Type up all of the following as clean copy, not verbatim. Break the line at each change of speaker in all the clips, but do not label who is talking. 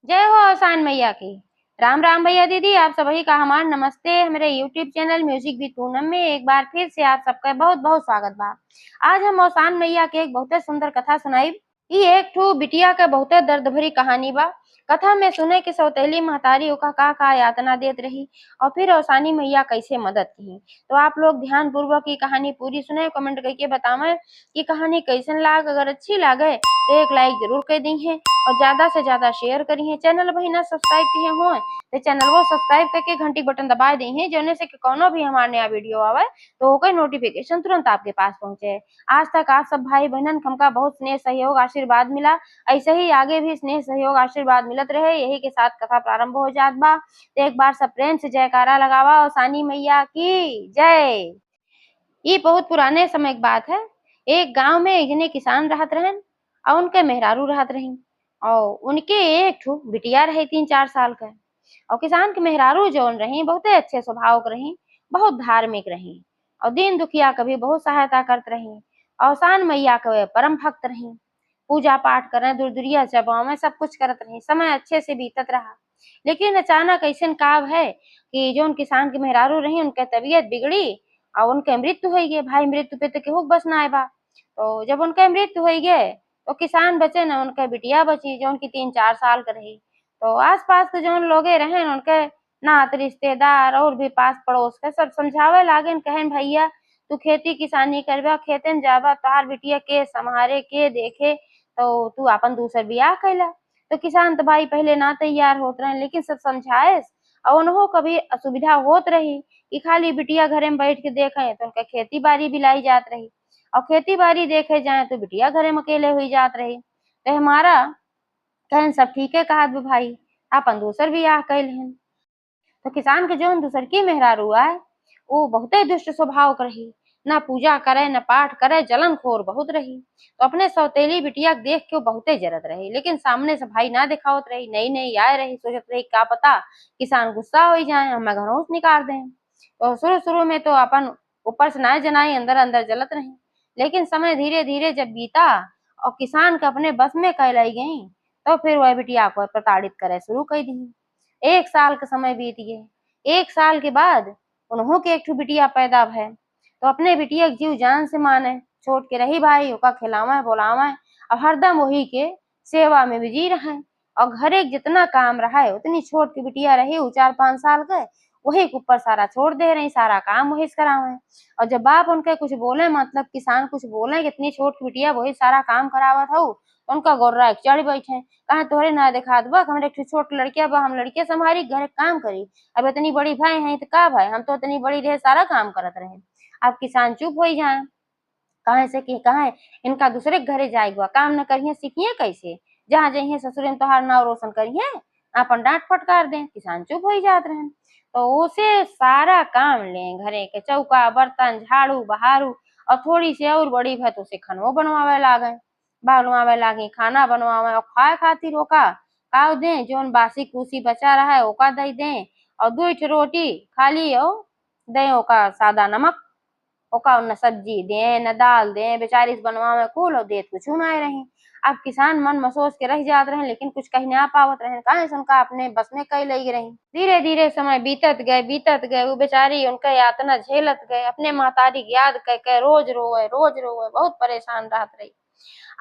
जय हो आसान मैया की। राम राम भैया दीदी, आप सभी का हमार नमस्ते। मेरे YouTube channel music with Poonam में एक बार फिर से आप सबका बहुत बहुत स्वागत बा। आज हम आसान मैया के एक बहुत सुंदर कथा सुनाई। ये एक ठो बिटिया के बहुत दर्द भरी कहानी बा। कथा में सुने कि सौतेली महतारी ओका का यातना देत रही और फिर औसानी मैया कैसे मदद की। तो आप लोग ध्यान पूर्वक की कहानी पूरी सुने, कमेंट करके बतावे कि कहानी कैसन लाग। अगर अच्छी लागे तो एक लाइक जरूर कर दी है और ज्यादा से ज्यादा शेयर करी है। चैनल वही ना सब्सक्राइब किए हो तो चैनल वो सब्सक्राइब करके घंटी बटन दबा दी है, जोने से कि कोनो भी हमारा नया वीडियो आवे तो ओकर नोटिफिकेशन तुरंत आपके पास पहुंचे। आज तक आप सब भाई बहनन हमका बहुत स्नेह सहयोग आशीर्वाद मिला, ऐसे ही आगे भी स्नेह सहयोग आशीर्वाद मिलत रहे। यही के साथ कथा प्रारंभ हो जात बा। तो एक बार सब प्रेम से जयकारा लगावा और सानी मैया की जय। ये बहुत पुराने समय की बात है। एक गांव में एक जने किसान रहत रहन और उनके मेहरारू रहत रही और उनके एक ठो बिटिया रही 3-4 साल का। और किसान के मेहरारू जौन रही बहुत अच्छे स्वभाव के रही, बहुत धार्मिक रही और दीन दुखिया कभी बहुत सहायता करत रही और सान मैया के परम भक्त रही। पूजा पाठ करें, दूर दुरिया जबाव में सब कुछ करत रही। समय अच्छे से बीतत रहा, लेकिन अचानक ऐसा काव है कि जो किसान के मेहरारू रही उनके तबीयत बिगड़ी और उनके मृत्यु हो गए। भाई मृत्यु पे तो केहू बस ना आए बा। तो जब उनके मृत्यु हो गए तो किसान बचे न, उनके बिटिया बची जो उनकी 3-4 साल का रही। तो आस पास के जो लोगे रहे उनके नात रिश्तेदार और भी पास पड़ोस के सब समझावे लागे, कहें भैया तू खेती किसानी करबा, खेते में जाबा, तोहार बिटिया के संभारे के देखे, तो तू अपन दूसर बियाह कैला। तो किसान तो भाई पहले ना तैयार होत रहे, लेकिन सब समझाए और उन्हों कभी असुविधा होत रही कि खाली बिटिया घरे में बैठ के देखे तो उनका खेती बाड़ी बिलाई जात रही और खेती बाड़ी देखे जाए तो बिटिया घरे में अकेले हुई जात रही। तो हमारा कहन सब ठीक है कहा भाई अपन दूसर बियाह कैल हैं। तो किसान के जो दूसर की मेहरारू आए वो बहुत दुष्ट स्वभाव के रही, ना पूजा करे न पाठ करे, जलन खोर बहुत रही। तो अपने सौतेली बिटिया देख के वो बहुते जरत रही, लेकिन सामने से भाई ना दिखावत रही। नई नई आए रही, सोचत रही क्या पता किसान गुस्सा हो जाए हमें घरों से निकाल दें। तो शुरू शुरू में तो अपन ऊपर से ना जनाई, अंदर अंदर जलत रही। लेकिन समय धीरे धीरे जब बीता और किसान के अपने बस में कहलाई गई तो फिर वह बिटिया को प्रताड़ित करे शुरू कर दी। 1 साल का समय बीत गए। 1 साल के बाद उन्हों के एक ठो बिटिया पैदा भय। तो अपने बिटिया के जीव जान से माने, छोड़ के रही भाई ओका खिलावे बोलावे और हरदम वही के सेवा में बिजी रहे। और घरे जितना काम रहा है उतनी छोट की बिटिया रही 4-5 साल के, वही के ऊपर सारा छोड़ दे रही, सारा काम वही से करावे। और जब बाप उनके कुछ बोले, मतलब किसान कुछ बोले कि इतनी छोट की बिटिया वही सारा काम करावत हो, तो उनका गोर्रा चढ़ बैठे। कहा तोहरे ना देखा बा हमारे एक छोट लड़किया बा, हम लड़के संभारी घर काम करी। अब इतनी बड़ी भाई है तो का भाई, हम तो इतनी बड़ी रहे सारा काम करत रहे। अब किसान चुप हो जाए, कहे से कि कहे इनका दूसरे के घरे जाएगा काम न करिए सीखिए कैसे, जहाँ जाइए ससुर में तोहार नाव रोशन करिए, अपन डांट फटकार दें। किसान चुप हो जाते रहे। तो उसे सारा काम ले घरे के चौका बर्तन झाड़ू बहारू और थोड़ी सी और बड़ी भै तो उसे खनवो बनवावे लागे, बनवावे लागी खाना बनवावे और खाए खातिर ओका का दे जोन बासी कुसी बचा रहा है ओका दे दे और 2 रोटी खाली और दे ओका सादा नमक, ओका न सब्जी दे न दाल दे, बेचारी से बनवावे कुल और देत कुछ ना रही। अब किसान मन में सोच के रह जात रहे, लेकिन कुछ कही ना पावत रहे, काहे से उनका अपने बस में कई लगी रही। धीरे धीरे समय बीतत गए, वो बेचारी उनका यातना झेलत गए, अपने महतारी की याद कह रोज रोवे बहुत परेशान रहत रही।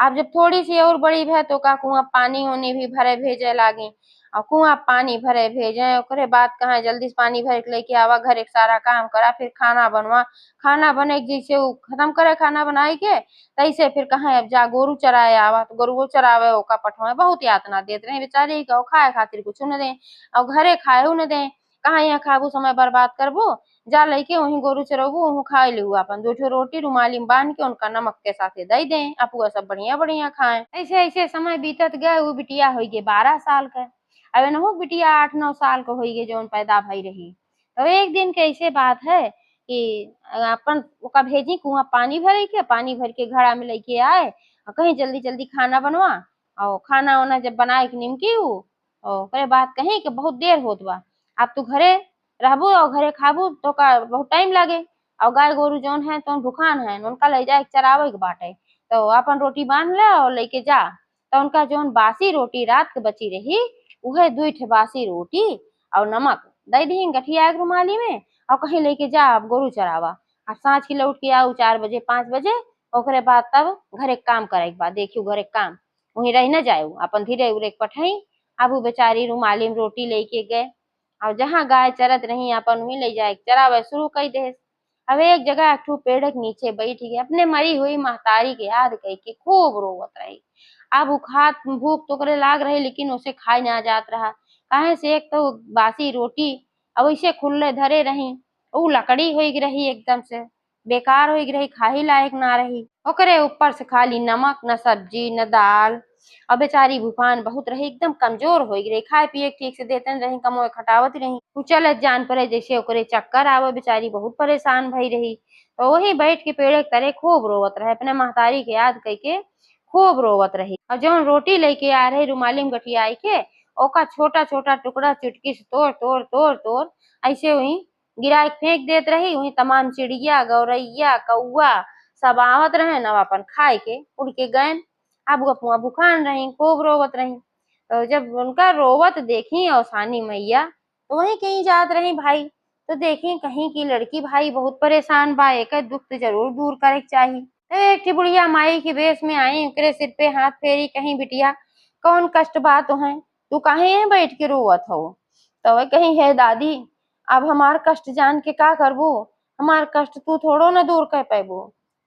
अब जब थोड़ी सी और बड़ी भै तो का कुआं पानी उनी भी भरे भेजे लागी और कुआं पानी भरे भेजे, ओकरे बाद कहा जल्दी से पानी भर के लेके आवा घर एक सारा काम करा, फिर खाना बनवा। खाना बने जैसे वो खत्म करे खाना बनाई के तैसे फिर कहा अब जा गोरू चराए आवा, तो गोरू चरावे ओका पठवा बहुत यातना देते रहे बेचारी को, खाए खातिर कुछ न दे और घरे खाए न दे। कहा यहाँ खाबू समय बर्बाद करबो, जा लइके वहीं गोरू चरबू वहीं खा लिहू, अपन 2 रोटी रुमाली में बांध के उनका नमक के साथे दे दें, अपुआ सब बढ़िया बढ़िया खाएं। ऐसे ऐसे समय बीतत गए। वो बिटिया हो गई 12 साल का। अब नहो बिटिया 8-9 साल का हो गई जो पैदा भई रही। तो एक दिन के ऐसे बात है कि अपन ओका भेजी कुआं पानी भरे के, पानी भर के घड़ा में लेके आए और कहीं जल्दी जल्दी खाना बनवा। और खाना वाना जब बनाए के निमकी हूँ और ओकरे बाद कहीं कि बहुत देर होत बा, अब तू घरे रहबू और घरे खाबू तो का बहुत टाइम लागे और गाय गोरू जौन है तो भूखान है उनका ले जाए चरावे के बाटे। तो अपन रोटी बांध ले और लेके जा। तो उनका जौन बासी रोटी रात के बची रही उहे 2 ठे बासी रोटी और नमक दे दी गठिया के रुमाली में, और कहीं लेके जा अब गोरू चरावा। अब सांझ के लौट के आऊ 4 बजे 5 बजे, ओकरे बाद तब घरे के काम करे के बाद देखियो घरे के काम वहीं रह न जाए अपन धीरे उरे के पठाई। अब उ बेचारी रुमाली में रोटी लेके गए और जहाँ गाय चरत रही अपन वहीं ले जाए चरावे शुरू कर दे। अब एक जगह एक ठो पेड़ के नीचे बैठ गए, अपने मरी हुई महतारी के याद करके खूब रोवत रही। अब उ खात भूख तो करे लाग रही लेकिन उसे खाए ना जात रहा, काहे से एक तो बासी रोटी अब वैसे खुले धरे रही, उ लकड़ी हो रही एकदम से बेकार हो रही, खाही लायक ना रही। ओकरे ऊपर से खाली नमक, न सब्जी न दाल, और बेचारी भूखान बहुत रही, एकदम कमजोर हो रही, खाए पिए ठीक से देते रही, कमोए खटावत रही। उ चलत जान पड़े जैसे ओकरे चक्कर आवे, बेचारी बहुत परेशान भई रही। तो वही बैठ के पेड़ के तरे खूब रोवत रहे, अपने महतारी के याद करके खूब रोवत रही। और जौन रोटी लेके आ रही रुमाली में गठियाई के, ओका छोटा छोटा टुकड़ा चुटकी से तोड़ तोड़ तोड़ तोड़ ऐसे वही गिरा के फेंक देत रही। वही तमाम चिड़िया गौरैया कौआ सब आवत रहे न अपन खाए के उड़ के गए। अब गपुआ भूखान रही, खूब रोवत रही। तो जब उनका रोवत देखी औसानी मैया तो वहीं कहीं जात रही भाई, तो देखी कहीं की लड़की भाई बहुत परेशान बा, एक दुख तो जरूर दूर करे के चाही। एक ठे बुढ़िया माई के वेश में आई, ओकरे सिर पे हाथ फेरी, कहीं बिटिया कौन कष्ट बा तुहें, तू काहे यहाँ बैठ के रोवत हो। तो वह कहीं है दादी अब हमार कष्ट जान के का करबू, हमार कष्ट तू थोड़ो न दूर कर पैबू।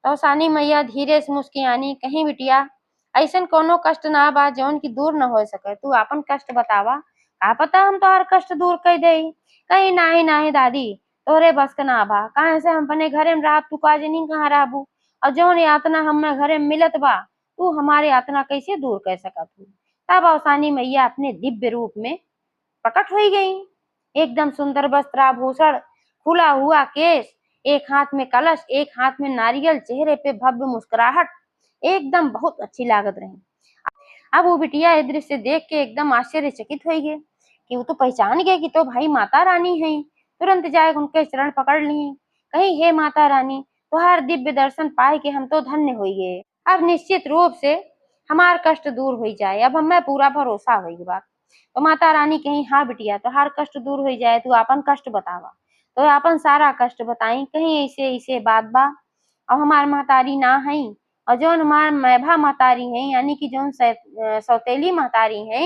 तो सानी मैया धीरे से मुस्कियानी, कहीं बिटिया ऐसन कोनो कष्ट ना बा जौन की दूर न हो सके, तू अपन कष्ट बतावा, का पता हम तोहार कष्ट दूर कर देई। कहीं नाही नाही दादी तोरे बस का ना बा, काहे से हम अपने घरे में रहब, तू का जनी कहाँ रहबू, और जौन यातना हमें घरे में मिलत बा तू हमारे यातना कैसे दूर कर सकत हूँ। तब अवसानी मैया अपने दिव्य रूप में प्रकट हो गई, एकदम सुंदर वस्त्राभूषण, खुला हुआ केस, एक हाथ में कलश, एक हाथ में नारियल, चेहरे पे भव्य मुस्कुराहट, एकदम बहुत अच्छी लागत रही। अब वो बिटिया ये दृश्य देख के एकदम आश्चर्यचकित हो गए कि वो तो पहचान गए कि तो भाई माता रानी है। तुरंत जाए उनके चरण पकड़ ली, कही हे माता रानी तुहार दिव्य दर्शन पाए के हम तो धन्य हो गए, अब निश्चित रूप से हमार कष्ट दूर हो जाए, अब हमें पूरा भरोसा हो बा। तो माता रानी कही हाँ बिटिया तोहार कष्ट दूर हो जाए, तू अपन कष्ट बतावा। तो अपन सारा कष्ट बताई, कहीं ऐसे ऐसे बात बा, अब हमार महतारी ना है, और जौन हमार मैभा महतारी है यानी कि जौन सौतेली महतारी है,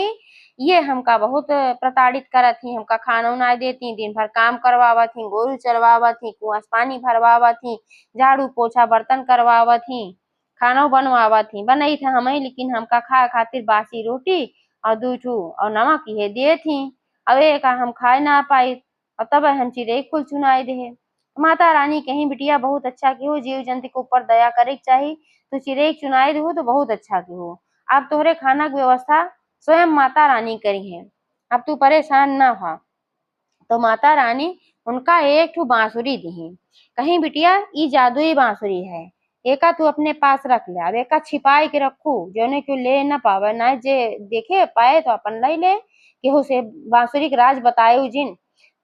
ये हमका बहुत प्रताड़ित करत थी, हमका खाना ना देती, दिन भर काम करवावत थी, गोरू चरवावत थी, कुआं से पानी भरवावत थी, झाड़ू पोछा बर्तन करवावत थी, खाना बनवावत थी, बनई थे हमें, लेकिन हमका खाए खातिर बासी रोटी और 2 ठू और नमक ये दिए थी। अब एक हम खाए ना पाई, और तब हम चिड़ै कुल चुनाई दे। माता रानी कहीं बिटिया बहुत अच्छा की हो, जीव जंतु के ऊपर दया करे के चाही, तो चिड़ै चुनाई दे तो बहुत अच्छा की हो। अब तोहरे खाना की व्यवस्था स्वयं माता रानी करी है, अब तू परेशान ना हो। तो माता रानी उनका एक ठो बांसुरी दी, कहीं बिटिया ई जादुई बांसुरी है, एका तू अपने पास रख ले, अब एका छिपाई के रखू जोने क्यों ले न पावे, ना जे देखे पाए तो अपन ले ले, केहू से बांसुरी के राज बताए जिन।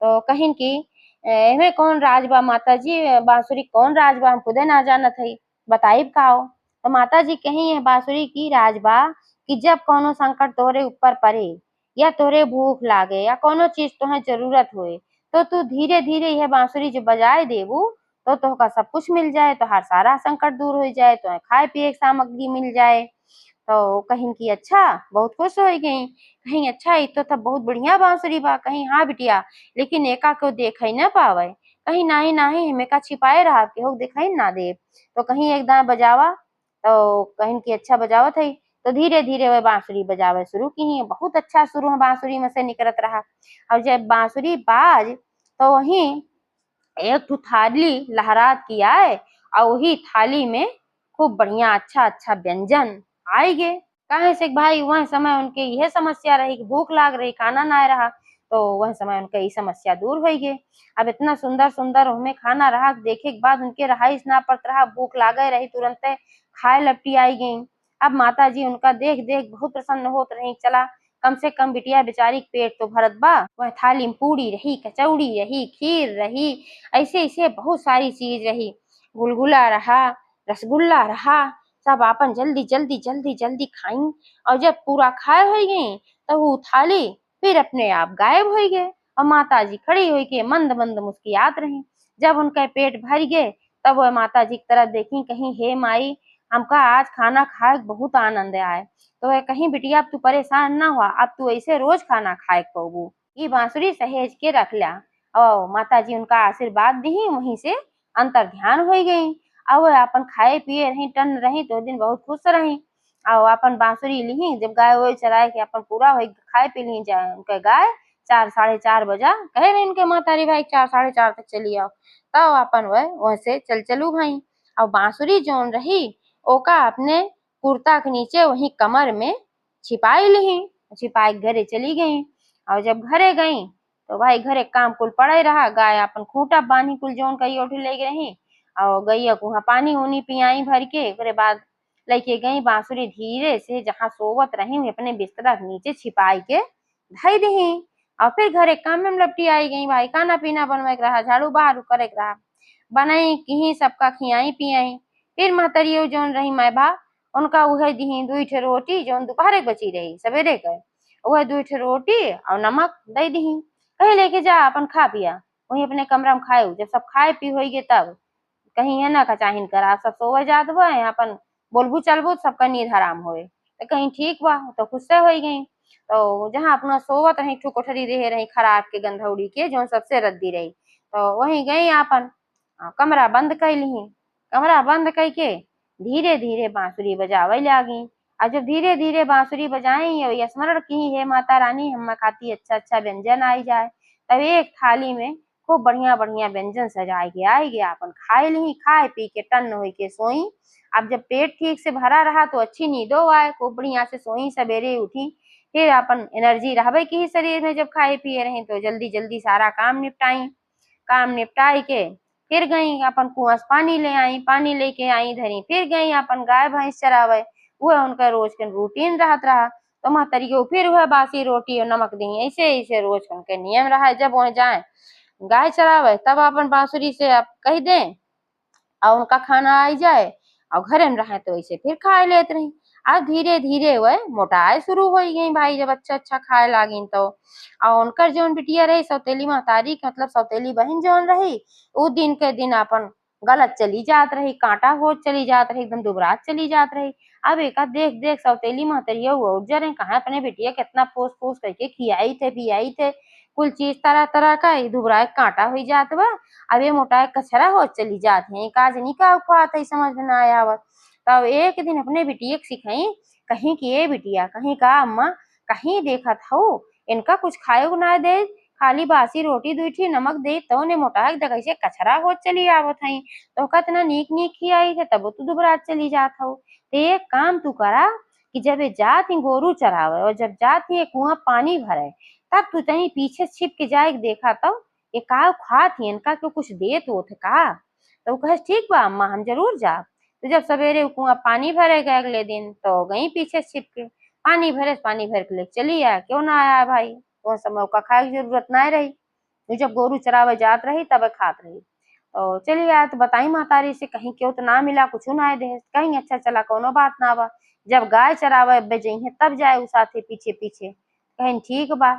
तो कहीं की एमे कौन राज बा माता जी, बांसुरी कौन राज बा हम खुदे ना जानत हई, बताइब का हो। तो माता जी कहीं है बांसुरी की राज बा कि जब कोनो संकट तोहरे ऊपर पड़े, या तोहरे भूख लागे, या कोनो चीज तुम्हें जरूरत होए, तो तू धीरे धीरे यह बांसुरी जो बजाए देबू तो तोहका सब कुछ मिल जाए, तोहार सारा संकट दूर हो जाए, तो खाए पिए की सामग्री मिल जाए। तो कहीं की अच्छा बहुत खुश हो गई, कहीं अच्छा ई तो तब बहुत बढ़िया बांसुरी बा, कहीं हाँ बिटिया लेकिन एका को देखे न पावे, कहीं नाही नाही हमें का छिपाए रहा केहू दिखाई ना दे। तो कहीं एकदम बजावा, तो कहीं की अच्छा बजावत है, तो धीरे धीरे वह बांसुरी बजावे शुरू की, बहुत अच्छा शुरू में बांसुरी में से निकलत रहा। और जब बांसुरी बाज तो वहीं एक ठो थाली लहरात की आए, और वही थाली में खूब बढ़िया अच्छा अच्छा व्यंजन आए गे। काहे से भाई वह समय उनके यह समस्या रही कि भूख लाग रही, खाना ना रहा, तो वह समय उनके ये समस्या दूर हो गई। अब इतना सुंदर सुंदर उनमें खाना रहा, देखे के बाद उनके रहाइश ना पड़त रहा, भूख लागे रही, तुरंत खाए लपटी आई गई। अब माता जी उनका देख देख बहुत प्रसन्न होत रही, चला कम से कम बिटिया बेचारी के पेट तो भरत बा। वह थाली में पूड़ी रही, कचौड़ी रही, खीर रही, ऐसे ऐसे बहुत सारी चीज रही, गुलगुला रहा, रसगुल्ला रहा, सब आपन जल्दी जल्दी जल्दी जल्दी खाई। और जब पूरा खाए हो गई तो वो थाली फिर अपने आप गायब हो गए और माता जी खड़ी हुई के मंद मंद मुस्कियात रही। जब उनका पेट भर गए तब वह माता जी की तरफ देखी, कहीं हे माई हमका आज खाना खाए बहुत आनंद आए, तो वह कहीं बिटिया अब तू परेशान ना हुआ, अब तू ऐसे रोज खाना खाए पबू। ये बांसुरी सहेज के रख लिया और माता जी उनका आशीर्वाद दी, वहीं से अंतर ध्यान हो गई। अब वह अपन खाए पिए रही टन रही तो दिन बहुत खुश रही। और अपन बांसुरी ली जब गाय वो चराए के अपन पूरा हो खाए पी ली जाए उनके गाय 4 साढ़े 4 बजा कहे रहे इनके मातारी भाई 4 साढ़े 4 तक चली आओ, तब अपन वह वैसे चल चलू भाई। और बांसुरी जोन रही ओका अपने कुर्ता के नीचे वही कमर में छिपाई ली, छिपाई घरे चली गई। और जब घरे गई तो भाई घरे काम कुल पड़े रहा, गाय अपन खूंटा बांधी कुल जोन कही उठी ले रही और गैया को वहाँ पानी उनी पियाई भर के, ओकरे बाद लेके गई बांसुरी धीरे से जहाँ सोवत रही अपने बिस्तरा के नीचे छिपाई के धई दी। और फिर घरे काम में लपटी आई गई भाई, खाना पीना बनवे रहा, झाड़ू बहारू करे रहा, बनाई की सबका खियाई पियाई। फिर महतरियो जोन रही माय बा उनका उहे दी 2 रोटी जोन दोपहरे बची रही सवेरे के, वह 2 रोटी और नमक दे दी, कहीं लेके जा अपन खा पिया, वही अपने कमरा में खाए। जब सब खाए पी हो गए तब कहीं है ना कचाहिन करा सब सोवे जात बा अपन बोलबू चलबू सबका नींद हराम होए, तो कहीं ठीक बा तो खुश से हो गई। तो जहाँ अपना सोवत रही ठू कोठरी रहे रही खराब के गंधौड़ी के जो सबसे रद्दी रही, तो वहीं गई अपन कमरा बंद कैली, कमरा बंद करके धीरे धीरे बांसुरी बजावे लगी। और जब धीरे धीरे बांसुरी बजाई और स्मरण की हे माता रानी हम खाती अच्छा अच्छा व्यंजन आई जाए, तब एक थाली में खूब बढ़िया बढ़िया व्यंजन सजाए के आई गया, अपन खाए ली, खाए पी के टन हो के सोई। अब जब पेट ठीक से भरा रहा तो अच्छी नींदो आए, खूब बढ़िया से सोई, सवेरे उठी फिर अपन एनर्जी रहबे की शरीर में, जब खाए पिए रहे तो जल्दी जल्दी सारा काम निपटाई, काम निपटाई के फिर गई अपन कुआं से पानी ले आई, पानी लेके आई धरी, फिर गई अपन गाय भैंस चरावे, वह उनका रोज का रूटीन रहत रहा। तो महतरियो फिर वह बासी रोटी और नमक दी, ऐसे ऐसे रोज उनके नियम रहा। जब वह जाए गाय चरावे तब अपन बांसुरी से आप कह दें और उनका खाना आई जाए और घरे में रहे तो ऐसे फिर खाए लेते रही। अब धीरे धीरे वह मोटाए शुरू हो गई भाई, जब अच्छा अच्छा खाए लागिन तो। और उनकर जोन बिटिया रही सौतेली महतारी मतलब सौतेली बहन जोन रही वो दिन के दिन अपन गलत चली जात रही, कांटा हो चली जात रही, एकदम दुबरात चली जात रही। अब एक देख देख सौतेली महतरिया हुआ उठ जा रहे कहा अपने बिटिया कितना पोस पोस करके खियाई थे पियाई थे, कुल चीज तरह तरह का दुबराए कांटा हो जात बा, अब ये मोटा कचरा हो चली जात है काज नहीं का उपात है समझ में ना आवत। तब एक दिन अपने बिटिया सिखाई कहीं कि ये बिटिया कहीं का अम्मा कहीं देखत हो इनका कुछ खाए को ना दे, खाली बासी रोटी दूठी नमक दे तो ने मोटा कैसे कचरा हो चली आवत है, तो कतना नीक नीक खियाई थे तब तू दुबरात चली जात हो। तो एक काम तू करा कि जब ये जात ही गोरू चरावे और जब जात ही कुआं पानी भरे तब तू कहीं पीछे छिप के जाए देखा तो ये का खात ही इनका क्यों कुछ देत होत का। तो कहे ठीक बा अम्मा हम जरूर जा। तो जब सवेरे कुआं पानी भरे गए अगले दिन तो गई पीछे छिप के पानी भरे, पानी भर के ले चली आया, क्यों ना आया भाई वो समय का खाए की जरूरत ना रही, तो जब गोरू चरावे जात रही तब खात रही। तो चलिए आया तो बताई महतारी से कहीं क्यों तो ना मिला कुछ ना दे, कहीं अच्छा चला कोनो बात ना बा, जब गाय चरावे बेजई तब जाए उस साथे पीछे पीछे, कहीं ठीक बा।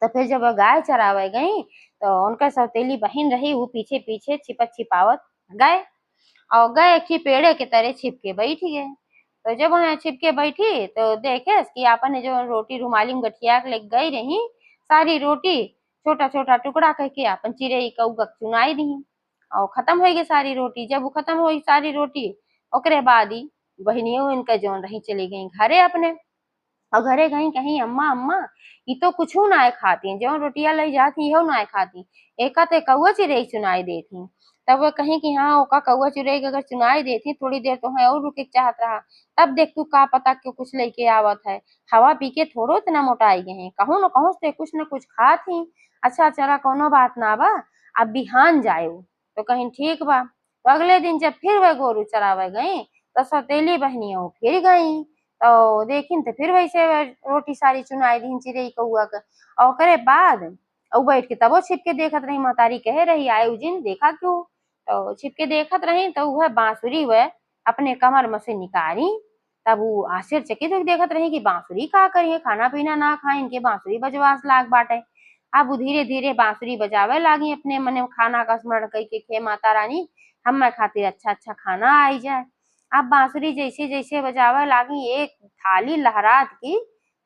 तो फिर जब गाय चरावे गई तो उनका सौतेली बहन रही वो पीछे पीछे छिपत छिपावत गए और गए एक पेड़े के तरह छिप के बैठी गए। तो जब वहां छिप के बैठी तो देखे कि आपने जो रोटी रुमाली में गठिया के लेके गई रही सारी रोटी छोटा छोटा टुकड़ा करके अपन चिड़ई कौआ चुनाई दी और खत्म हो गई सारी रोटी। जब वो खत्म हो गई सारी रोटी ओकरे बाद ही बहनियों इनका जोन रही चली गई घरे अपने, और घरे गई कहीं अम्मा अम्मा ये तो कुछ ना खाती जो रोटियां लाई जाती हो ना खाती, एका ते कौआ चिड़ई सुनाई देती। तब वो कहीं कि हाँ ओका कौआ चिड़ई अगर सुनाई देती थोड़ी देर तो है और रुके चाहत रहा, तब देख तू का पता क्यों कुछ लेके आवत है, हवा पी के थोड़ो इतना मोटाई गए हैं कहूँ न कहूँ से कुछ न कुछ खात ही। अच्छा चला कोनो बात ना बा अब बिहान जाए तो कहीं ठीक बा। तो अगले दिन जब फिर वह गोरू चरावे गई तो सौतेली बहनियों फिर गई तो देखिन तो फिर वैसे रोटी सारी चुनाई दी चिड़ई कौआ के और ओकरे बाद और बैठ के तबो छिप के देखत रही महतारी कह रही आए उजिन देखा क्यों, तो छिप के देखत रही तो वह बांसुरी वह अपने कमर में से निकाली तब वो आश्चर्यचकित होके देखत रही कि बांसुरी का करिए, खाना पीना ना खाए, इनके बांसुरी बजवास लाग बाटे। अब वो धीरे धीरे बांसुरी बजावे लागी, अपने मने खाना का स्मरण कई के माता रानी हमें खातिर अच्छा अच्छा खाना आई जाए। अब बांसुरी जैसे जैसे बजावे लागी, एक थाली लहरात की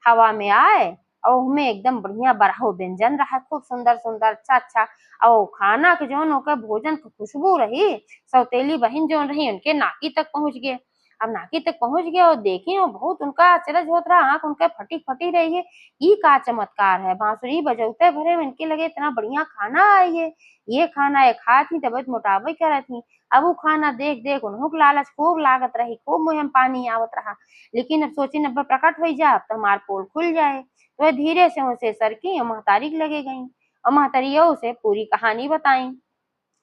हवा में आए और उसमें एकदम बढ़िया बरहो व्यंजन रहा, खूब सुंदर सुंदर अच्छा अच्छा। और खाना के जौन ओकर भोजन के खुशबू रही, सौतेली बहिन जौन रही उनके नाकी तक पहुंच गए। अब नाकी तक पहुंच गए और देखी और बहुत उनका आश्चर्य होत रहा, आंख उनके फटी फटी रही है। ये का चमत्कार है, बांसुरी बजौते भरे में इनके लगे इतना बढ़िया खाना आई है, ये खाना ये खात ही तबियत मोटाबे करत थी। अब वो खाना देख देख उन्हों के लालच खूब लागत रही, खूब मुंह में पानी आवत रहा। लेकिन अब सोची नब्बे प्रकट हो जा, अब तो हमार पोल खुल जाए। तो वह धीरे से उसे सरकी और महतारी के लगे गई और महतरिया उसे पूरी कहानी बताई।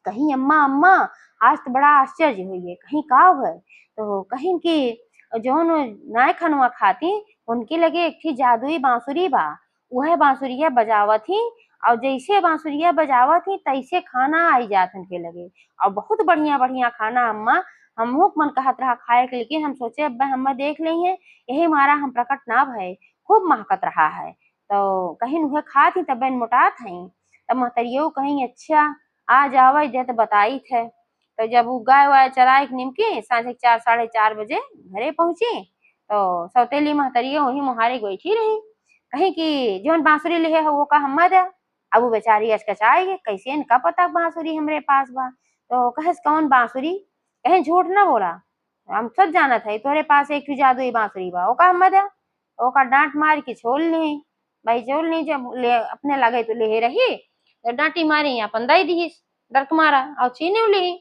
कहीं अम्मा अम्मा आज तो बड़ा आश्चर्य हुई है, कहीं का है? तो कहीं कि जौन नाय खनवा खाती उनके लगे एक थी जादुई बांसुरी बा, वह बांसुरिया बजावत थी और जैसे बांसुरिया बजावत थी तैसे खाना आई जात उनके लगे। और बहुत बढ़िया बढ़िया खाना अम्मा, हमहू मन कहत रहा खाए के, लेकिन हम सोचे अब हम देख ली है, यही मारा हम प्रकट ना भय, खूब महकत रहा है। तो कहीं वह खात ही तब मोटात हई। तब महतरियो कहीं अच्छा आ जावे दे तो बताई थे। तो जब वो गाय वाय चराए के निमकी सांझे 4 साढ़े 4 बजे घरे पहुंची, तो सौतेली महतरिया वही मुहारे बैठी रही। कहीं कि जोन बांसुरी ले है वो का हम्मा दे। अब वो बेचारी अचकचाई गई, कैसे इनका पता बांसुरी हमरे पास बा। तो कहे कौन बांसुरी? कहीं झूठ ना बोला, हम सब जानत है तोरे पास एक ठो जादुई बांसुरी बा, ओका हम्मा दे। ओका डांट मार के छोड़ ली भाई, छोड़ ली जब ले अपने लगे तो ले रही, तो डांटी मारी अपन दई दी डर के मारा और छीने ली।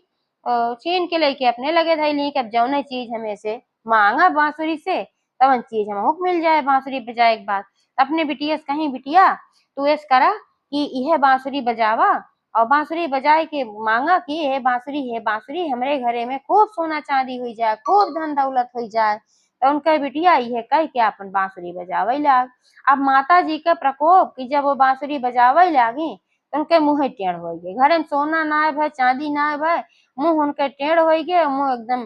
छीन के लेके अपने लगे धैली कि अब जौने चीज हमें से मांगा बांसुरी से तवन चीज हमको मिल जाए बांसुरी बजाए के बाद। अपने बिटिया से कहीं बिटिया तू ऐस करा कि यह बांसुरी बजावा और बांसुरी बजाए के मांगा कि हे बांसुरी हमरे घरे में खूब सोना चांदी हुई जाए, खूब धन दौलत हुई जाए। तो उनके बिटिया यह कह के अपन बांसुरी बजावे लाग। अब माता जी के प्रकोप कि जब वो बांसुरी बजावे लागी तो उनके मुँह टेढ़ हो गए, घरे में सोना ना भय चांदी ना भय, मुंह उनके टेढ़ हो गए, मुंह एकदम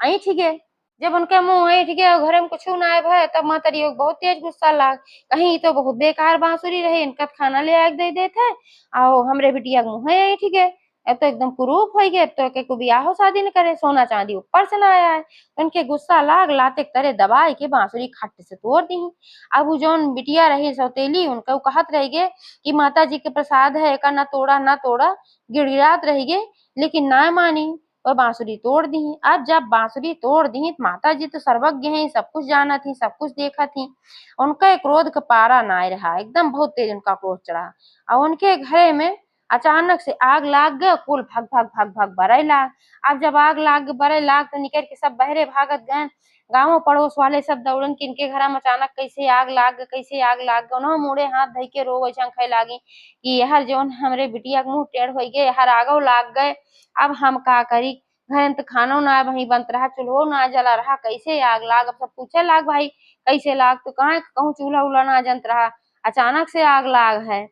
ऐठ गए। जब उनके मुंह ऐठ गए और घरे में कुछ ना भय, तब मातारी को बहुत तेज गुस्सा लाग। कहीं तो बहुत बेकार बांसुरी रहे, इनका खाना ले आके दे देते और हमरे बिटिया के मुंह ऐठ गए। अब तो एकदम कुरूप हो गए, अब तो के को बियाह शादी न करे, सोना चांदी ऊपर से ना आया है। उनके गुस्सा लाग लाते करे दबाए के बांसुरी खट से तोड़ दी। अब वो जौन बिटिया रही सौतेली उनका कहत रह गए कि माता जी के प्रसाद है, एका ना तोड़ा ना तोड़ा, गिड़गिड़ात रह गए, लेकिन ना मानी और बांसुरी तोड़ दी। अब जब बांसुरी तोड़ दी तो माता जी तो सर्वज्ञ हैं, सब कुछ जाना थी, सब कुछ देखा थी। उनका क्रोध का पारा ना रहा, एकदम बहुत तेज उनका क्रोध चढ़ा और उनके घरे में अचानक से आग लाग गए, कुल भग भग भग भग बरे लाग। अब जब आग लाग बरे लाग तो निकल के सब बहरे भागत गए, गाँव पड़ोस वाले सब दौड़न कि इनके घर में अचानक कैसे आग लाग गए, कैसे आग लाग गए। उन्होंने मुड़े हाथ धई के रोवे झंखे लागी कि यहर जौन हमरे बिटिया के मुंह टेढ़ हो गए, यहर आगो लाग गए, अब हम का करी? घर में तो खानो ना वही बनत रहा, चूल्हो ना जला रहा, कैसे आग लाग? अब सब पूछे लाग भाई कैसे लाग, तो कहाँ कहूँ चूल्हा उल्हा ना जलत रहा, अचानक से आग लाग है।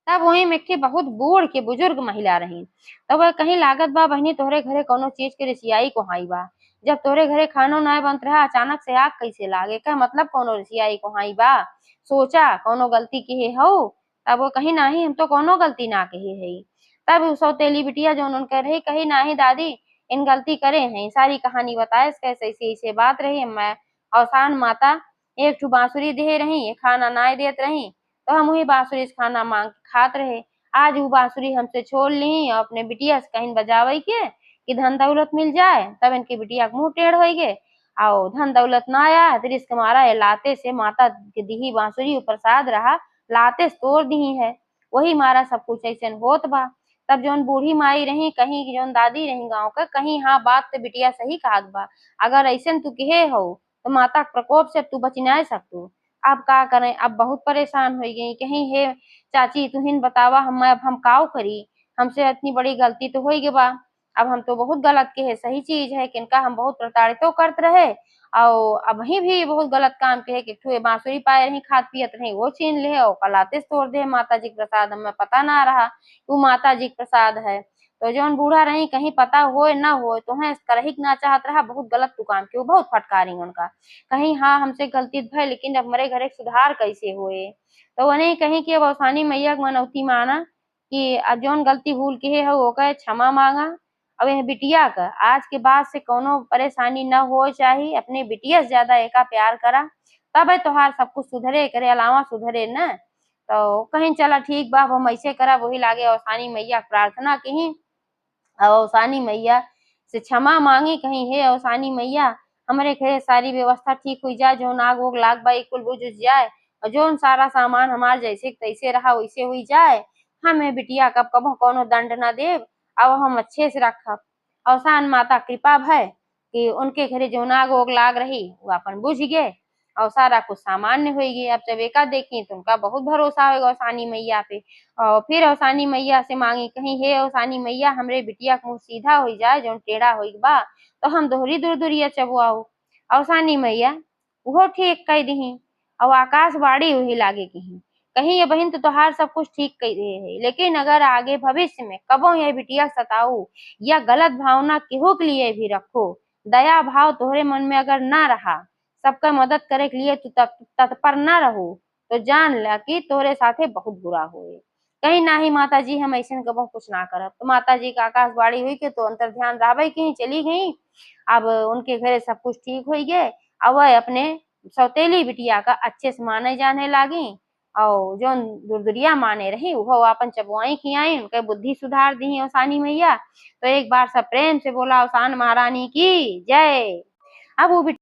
तब वही में के बहुत बूढ़ के बुजुर्ग महिला रही। तब वह कहीं लागत बा बहनी तोहरे घरे कोनो चीज के रिसियाई को हाई बा, जब तोहरे घरे खानो ना बनत रहा अचानक से आग कैसे लागे, का मतलब कोनो रिसियाई को हाई बा, सोचा कोनो गलती किए हो? तब वो कहीं नाही हम तो कोनो गलती ना कही है। तब उ सौतेली बिटिया जो उनके रही कही नाही दादी इन गलती करे हैं, सारी कहानी बताए कैसे ऐसे ऐसे बात रही। मैं अवसान माता एक ठू बांसुरी दे रही, खाना नाय देत रही, तो हम वही बांसुरी से खाना मांग के खात रहे। आज वो बांसुरी हमसे छोड़ ली और अपने बिटिया से कहीं बजावे के कि धन दौलत मिल जाए, तब इनकी बिटिया के मुंह टेढ़ हो गए और धन दौलत ना आया तो रिस्क मारा है लाते से माता के दी बांसुरी प्रसाद रहा, लाते से तोड़ दी है, वही मारा सब कुछ ऐसे होत बा। तब जौन बूढ़ी माई रही कहीं की जौन दादी रही गाँव का कहीं हाँ बात तो बिटिया सही कहत बा, अगर ऐसे तू कहे हो तो माता के प्रकोप से तू बच ना सकतू। अब का करें, अब बहुत परेशान हो गई, कहीं हे चाची तुहिन बतावा हम अब हम काव करी, हमसे इतनी बड़ी गलती तो हो गई बा, अब हम तो बहुत गलत के है, सही चीज है किनका हम बहुत प्रताड़ितो करत रहे और अब ही भी बहुत गलत काम के है कि ठुए बांसुरी पाए रही खात पियत रही वो छीन ले और कलाते तोड़ दे माता जी के प्रसाद, हमें पता ना रहा वो माता जी के प्रसाद है। तो जौन बूढ़ा रही कहीं पता होए ना होए तो है करही के ना चाहत रहा, बहुत गलत तू काम के बहुत फटकारी उनका, कहीं हाँ हमसे गलती भय लेकिन अब हमारे घरे सुधार कैसे होए। तो उन्हें कहीं कि अब अवसानी मैया के मनौती माना कि अब जौन गलती भूल के है ओकर क्षमा मांगा। अब यह बिटिया का आज के बाद से कोनो परेशानी न हो चाहिए, अपने बिटिया से ज्यादा एका प्यार करा, तब तोहार सब कुछ सुधरे, करे अलावा सुधरे न। तो कहीं चला ठीक बा, हम ऐसे करा वही लागे अवसानी मैया प्रार्थना की अवसानी मैया से क्षमा मांगी, कहीं हे अवसानी मैया हमारे घरे सारी व्यवस्था ठीक हुई जाए, जो नाग वोग लाग बाई कुल बुझ जाए और जो सारा सामान हमार जैसे तैसे रहा वैसे हुई जाए। हमें बिटिया कब कबो कोनो दंड न देव, अब हम अच्छे से रखब। अवसान माता कृपा भय कि उनके घरे जो नाग वोग लाग रही वो अपन बुझ गए और सारा कुछ सामान्य हो गई। अब जब एका देखी तो उनका बहुत भरोसा होगा अवसानी मैया पे, और फिर अवसानी मैया से मांगी कहीं हे अवसानी मैया हमरे बिटिया के मुंह सीधा हो जाए, जो टेढ़ा हो बा तो हम दोहरी दूर दूरिया चबुआऊ। अवसानी मैया वो ठीक कह दी और आकाशवाणी वही लागे कहीं ये बहन तो तोहार सब कुछ ठीक कह रहे है, लेकिन अगर आगे भविष्य में कबो ये बिटिया सताऊ या गलत भावना केहू के लिए भी रखो, दया भाव तोहरे मन में अगर ना रहा, सबका मदद करे के लिए तू तत्पर ना रहो, तो जान ला कि तोरे साथे बहुत बुरा होए। कहीं नाही माता जी हम ऐसे कबो कुछ ना करब। तो माता जी का आकाशवाणी हुई के तो अंतर ध्यान रहबे कहीं चली गई। अब उनके घरे सब कुछ ठीक हो गए, अब वह अपने सौतेली बिटिया का अच्छे से माने जाने लागी और जो दुरदुरिया माने रही वो अपन चबुआई खियाई, उनके बुद्धि सुधार दी अवसानी मैया। तो एक बार सब प्रेम से बोला अवसान महारानी की जय। अब वो